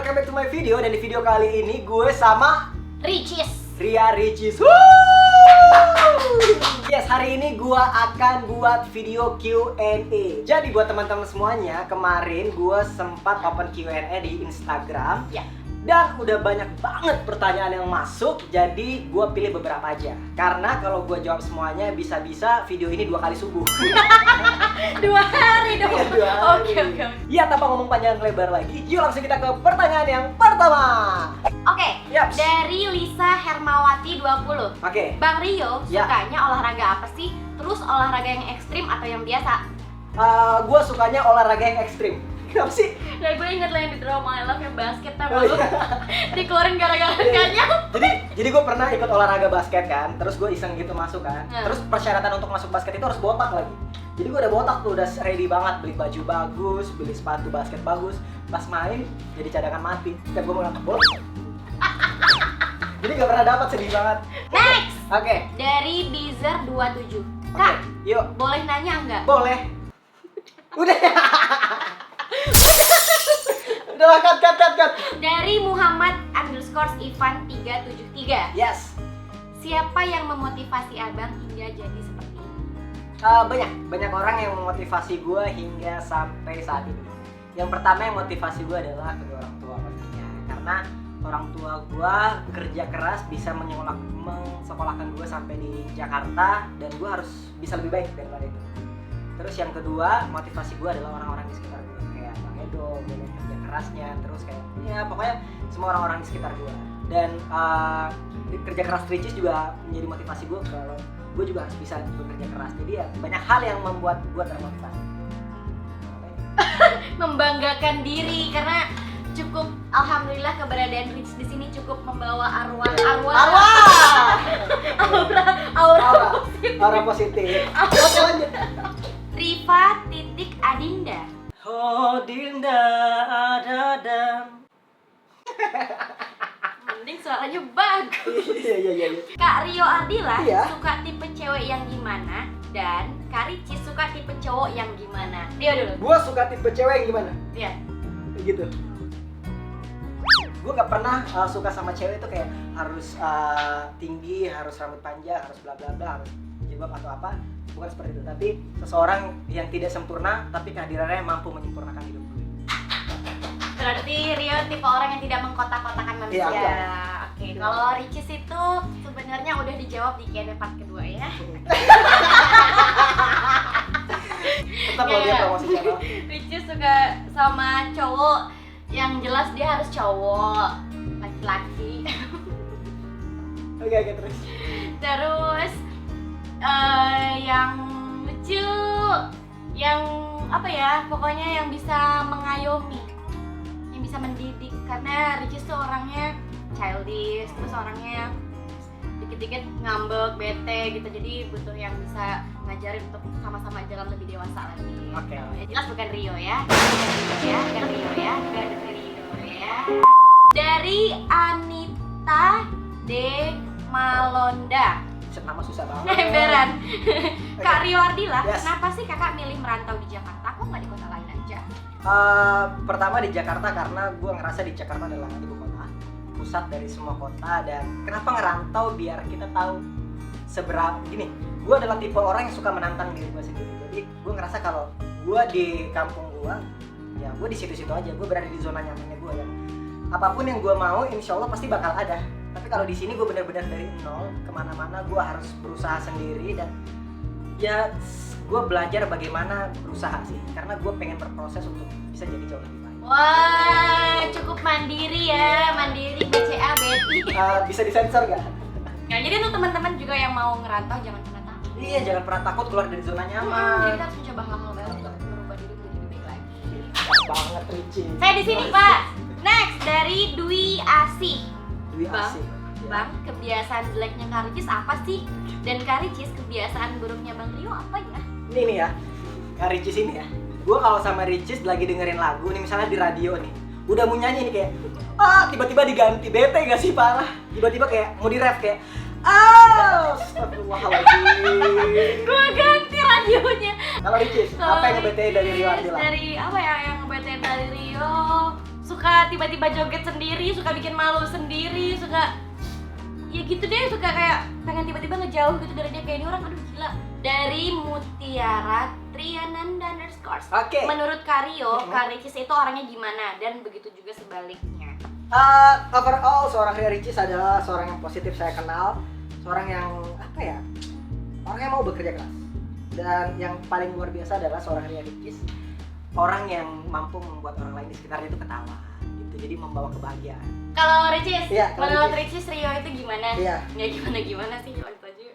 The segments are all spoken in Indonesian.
welcome back to my video. Dan di video kali ini gue sama Ria Ricis. Yes, hari ini gue akan buat video Q&A. Jadi buat teman-teman semuanya, kemarin gue sempat open Q&A di Instagram. Ya. Dan udah banyak banget pertanyaan yang masuk, jadi gue pilih beberapa aja. Karena kalau gue jawab semuanya, bisa-bisa video ini 2 kali subuh. 2 hari dong. Iya, 2 hari. Oke. Ya, tanpa ngomong panjang lebar lagi, yuk langsung kita ke pertanyaan yang pertama. Oke, Yaps. dari Lisa Hermawati 20. Oke. Bang Rio, Ya. sukanya olahraga apa sih? Terus olahraga yang ekstrim atau yang biasa? Gue sukanya olahraga yang ekstrim. Kenapa sih? Dan gue inget lah yang di drama I Love yang basket Oh, iya. dikeluarin gara-gara Iya. kanyang. Jadi gue pernah ikut olahraga basket kan, terus gue iseng gitu masuk kan. Terus persyaratan untuk masuk basket itu harus botak lagi. Jadi gue udah botak tuh, udah ready banget, beli baju bagus, beli sepatu basket bagus. Pas main jadi cadangan mati. Dan gue mau ngangkat bola. Jadi gak pernah dapat, sedih banget. Next, Oke. dari Bizer 27. Kak, Yuk. boleh nanya nggak? Boleh. Udah. Udah cut. Dari Muhammad _Ivan 373. Yes. Siapa yang memotivasi abang hingga jadi seperti ini? Banyak orang yang memotivasi gue hingga sampai saat ini. Yang pertama yang motivasi gue adalah kedua orang tua pastinya, karena orang tua gue bekerja keras bisa mensekolahkan gue sampai di Jakarta, dan gue harus bisa lebih baik daripada itu. Terus yang kedua, motivasi gue adalah orang-orang di sekitar gue, kayak Bang Edo, dia kerja kerasnya, terus kayak ya pokoknya semua orang-orang di sekitar gue. Dan kerja keras Ricis juga menjadi motivasi gue kalau gue juga harus bisa bekerja keras. Jadi ya banyak hal yang membuat gue termotivasi. Membanggakan diri karena cukup, alhamdulillah keberadaan Rich di sini cukup membawa aura positif. Oke, lanjut. Riva Adinda. Oh Dinda Adadam. Mending suaranya bagus. Iya. Kak Rio Ardila Iya. suka tipe cewek yang gimana? Dan Kak Ricis suka tipe cowok yang gimana? Rio dulu. Gue suka tipe cewek yang gimana? Iya. Gitu. Gue gak pernah suka sama cewek itu kayak harus tinggi, harus rambut panjang, harus bla bla bla, harus jilbab atau apa. Bukan seperti itu, tapi seseorang yang tidak sempurna tapi kehadirannya mampu menyempurnakan hidup gue. Berarti Rio tipe orang yang tidak mengkotak-kotakan manusia. Iya. Oke, kalau Ricis itu sebenarnya udah dijawab di Q&A part kedua ya. Tetap kalau dia promosi channel. Ricis suka sama cowok yang jelas dia harus cowok, laki-laki. Oke, terus. Terus yang lucu, yang apa ya, pokoknya yang bisa mengayomi, yang bisa mendidik, karena Ricis tuh orangnya childish, terus orangnya dikit-dikit ngambek, bete gitu, jadi butuh yang bisa ngajarin untuk sama-sama jalan lebih dewasa lagi. Oke. Ya, jelas bukan Rio ya. Bukan Rio ya. Dari Anita De Malonda. Nama susah banget. Emberan. Kak Rio Ardila, Yes. kenapa sih kakak milih merantau di Jakarta? Kok nggak di kota lain aja? Pertama di Jakarta karena gue ngerasa di Jakarta adalah ibu kota, pusat dari semua kota. Dan kenapa ngerantau, biar kita tahu seberapa gini. Gue adalah tipe orang yang suka menantang diri gue sendiri. Jadi gue ngerasa kalau gue di kampung gue, ya gue di situ-situ aja. Gue berada di zona nyamannya gue, ya apapun yang gue mau insya Allah pasti bakal ada. Tapi kalau di sini gue benar-benar dari nol, kemana-mana gue harus berusaha sendiri. Dan ya gue belajar bagaimana berusaha sih, karena gue pengen berproses untuk bisa jadi jauh lebih baik. Wah, cukup mandiri ya, mandiri BCA Betty. Bisa disensor nggak? Nah, jadi untuk teman-teman juga yang mau ngerantau jangan pernah takut. Iya, jangan pernah takut keluar dari zona Jadi nyaman. kita harus mencoba hal-hal baru untuk merubah diri menjadi lebih baik lagi. Banget Ricci. Saya di sini, Pak. Next, dari Dwi Asih. Dwi Bang, asik. Ya. Bang, kebiasaan jeleknya Kak Ricis apa sih? Dan Kak Ricis, kebiasaan buruknya Bang Rio apa ya? Ini nih ya, Kak Ricis ini ya. Gue kalau sama Ricis lagi dengerin lagu nih, misalnya di radio nih, udah mau nyanyi nih kayak tiba-tiba diganti, bete gak sih parah? Tiba-tiba kayak mau di-rap kayak astagfirullahaladzim. Gue ganti radionya. Kalau Ricis, apa yang ngebetain dari Rio Ardila? Dari apa ya yang ngebetain dari Rio? suka tiba-tiba joget sendiri, suka bikin malu sendiri, suka ya gitu deh, suka kayak pengen tiba-tiba ngejauh gitu dari dia, kayak ini orang aduh gila. Dari Mutiara Triananda underscore. Oke. Menurut Karyo, Kak Ricis itu orangnya gimana dan begitu juga sebaliknya. Overall seorang Ria Ricis adalah seorang yang positif saya kenal, seorang yang apa ya, orang yang mau bekerja keras, dan yang paling luar biasa adalah seorang Ria Ricis, orang yang mampu membuat orang lain di sekitarnya itu ketawa gitu, jadi membawa kebahagiaan. Kalau Ricis, Iya, kalau menurut Ricis. Ricis Rio itu gimana? Iya. Ya gimana sih, lanjut aja.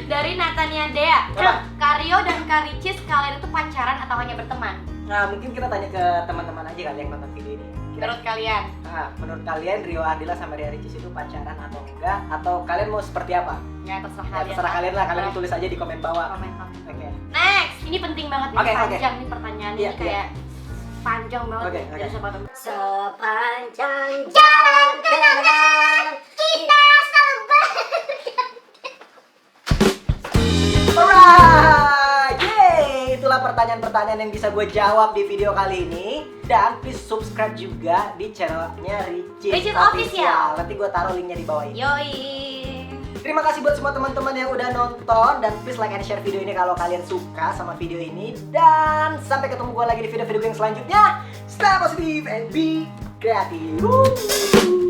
Dari Natania Dea, Apa? Karyo dan Kak Ricis kalian itu pacaran atau hanya berteman? Nah, mungkin kita tanya ke teman-teman aja kali yang nonton video ini. Menurut kalian? Nah, menurut kalian Rio Ardila sama Ria Ricis itu pacaran atau enggak? Atau kalian mau seperti apa? Ya terserah Ya, kalian. terserah kalian lah, kalian Boleh. tulis aja di komen bawah. Komen. Oke. Next, ini penting banget nih, Oke, panjang nih pertanyaannya, Iya, ini kayak panjang banget Oke, nih dari oke. siapa teman. Sepanjang jalan kenangan Kita selalu Alright, yeay, itulah pertanyaan-pertanyaan yang bisa gue jawab di video kali ini. Dan please subscribe juga di channelnya Ricis Official. Nanti gue taruh linknya di bawah ini. Yoi. Terima kasih buat semua teman-teman yang udah nonton. Dan please like and share video ini kalau kalian suka sama video ini. Dan sampai ketemu gue lagi di video-video gue yang selanjutnya. Stay positive and be creative. Woo!